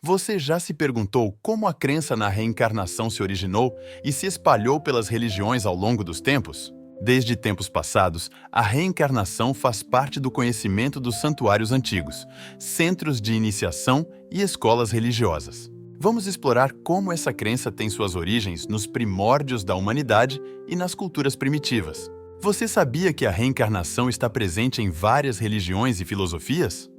Você já se perguntou como a crença na reencarnação se originou e se espalhou pelas religiões ao longo dos tempos? Desde tempos passados, a reencarnação faz parte do conhecimento dos santuários antigos, centros de iniciação e escolas religiosas. Vamos explorar como essa crença tem suas origens nos primórdios da humanidade e nas culturas primitivas. Você sabia que a reencarnação está presente em várias religiões e filosofias?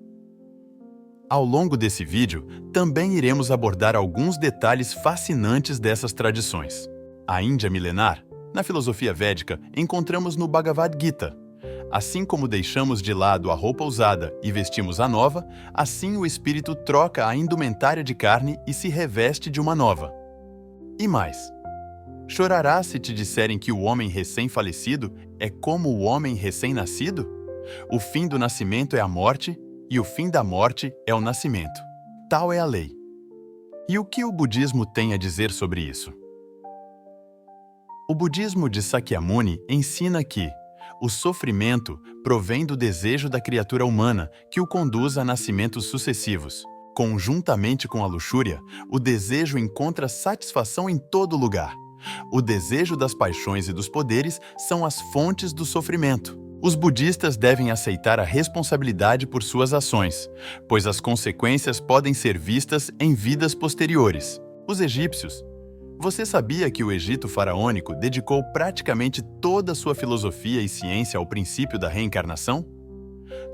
Ao longo desse vídeo, também iremos abordar alguns detalhes fascinantes dessas tradições. A Índia milenar, na filosofia védica, encontramos no Bhagavad Gita. Assim como deixamos de lado a roupa usada e vestimos a nova, assim o espírito troca a indumentária de carne e se reveste de uma nova. E mais, chorarás se te disserem que o homem recém-falecido é como o homem recém-nascido? O fim do nascimento é a morte, e o fim da morte é o nascimento. Tal é a lei. E o que o budismo tem a dizer sobre isso? O budismo de Sakyamuni ensina que o sofrimento provém do desejo da criatura humana que o conduz a nascimentos sucessivos. Conjuntamente com a luxúria, o desejo encontra satisfação em todo lugar. O desejo das paixões e dos poderes são as fontes do sofrimento. Os budistas devem aceitar a responsabilidade por suas ações, pois as consequências podem ser vistas em vidas posteriores. Os egípcios. Você sabia que o Egito faraônico dedicou praticamente toda a sua filosofia e ciência ao princípio da reencarnação?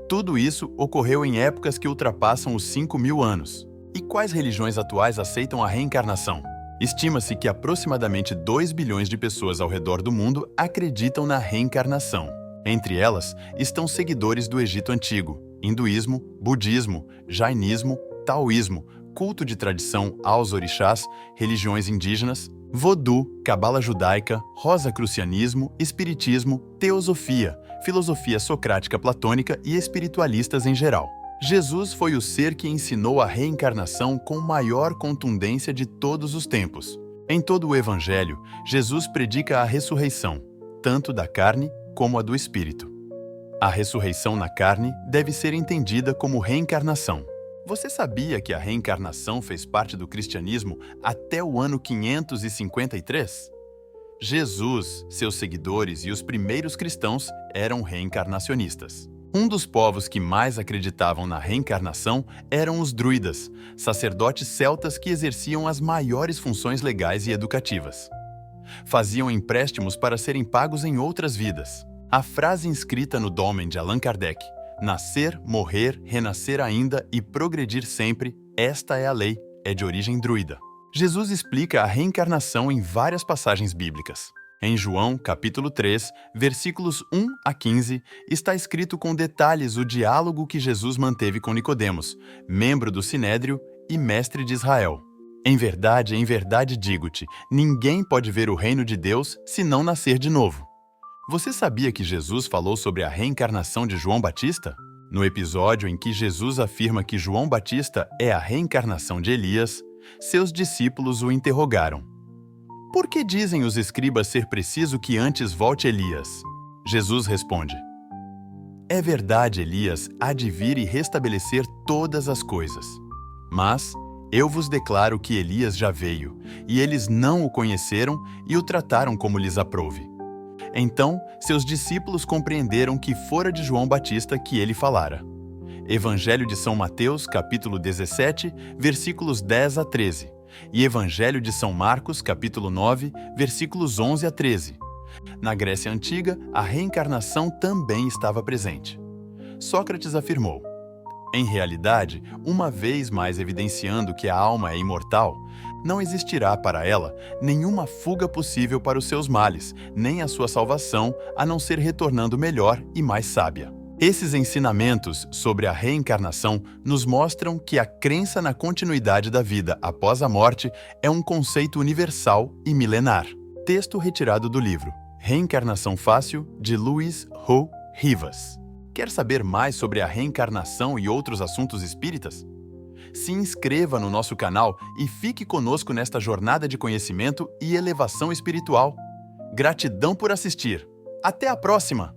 Tudo isso ocorreu em épocas que ultrapassam os 5.000 anos. E quais religiões atuais aceitam a reencarnação? Estima-se que aproximadamente 2 bilhões de pessoas ao redor do mundo acreditam na reencarnação. Entre elas estão seguidores do Egito Antigo, hinduísmo, budismo, jainismo, taoísmo, culto de tradição aos orixás, religiões indígenas, vodú, cabala judaica, rosacrucianismo, espiritismo, teosofia, filosofia socrática platônica e espiritualistas em geral. Jesus foi o ser que ensinou a reencarnação com maior contundência de todos os tempos. Em todo o Evangelho, Jesus predica a ressurreição, tanto da carne como a do espírito. A ressurreição na carne deve ser entendida como reencarnação. Você sabia que a reencarnação fez parte do cristianismo até o ano 553? Jesus, seus seguidores e os primeiros cristãos eram reencarnacionistas. Um dos povos que mais acreditavam na reencarnação eram os druidas, sacerdotes celtas que exerciam as maiores funções legais e educativas. Faziam empréstimos para serem pagos em outras vidas. A frase inscrita no Dolmen de Allan Kardec, nascer, morrer, renascer ainda e progredir sempre, esta é a lei, é de origem druida. Jesus explica a reencarnação em várias passagens bíblicas. Em João, capítulo 3, versículos 1 a 15, está escrito com detalhes o diálogo que Jesus manteve com Nicodemos, membro do Sinédrio e mestre de Israel. Em verdade digo-te, ninguém pode ver o reino de Deus se não nascer de novo. Você sabia que Jesus falou sobre a reencarnação de João Batista? No episódio em que Jesus afirma que João Batista é a reencarnação de Elias, seus discípulos o interrogaram. Por que dizem os escribas ser preciso que antes volte Elias? Jesus responde: é verdade, Elias há de vir e restabelecer todas as coisas. Mas eu vos declaro que Elias já veio, e eles não o conheceram e o trataram como lhes aprouve. Então, seus discípulos compreenderam que fora de João Batista que ele falara. Evangelho de São Mateus, capítulo 17, versículos 10 a 13, e Evangelho de São Marcos, capítulo 9, versículos 11 a 13. Na Grécia Antiga, a reencarnação também estava presente. Sócrates afirmou: em realidade, uma vez mais evidenciando que a alma é imortal, não existirá para ela nenhuma fuga possível para os seus males, nem a sua salvação, a não ser retornando melhor e mais sábia. Esses ensinamentos sobre a reencarnação nos mostram que a crença na continuidade da vida após a morte é um conceito universal e milenar. Texto retirado do livro Reencarnação Fácil, de Luiz Ho Rivas. Quer saber mais sobre a reencarnação e outros assuntos espíritas? Se inscreva no nosso canal e fique conosco nesta jornada de conhecimento e elevação espiritual. Gratidão por assistir. Até a próxima!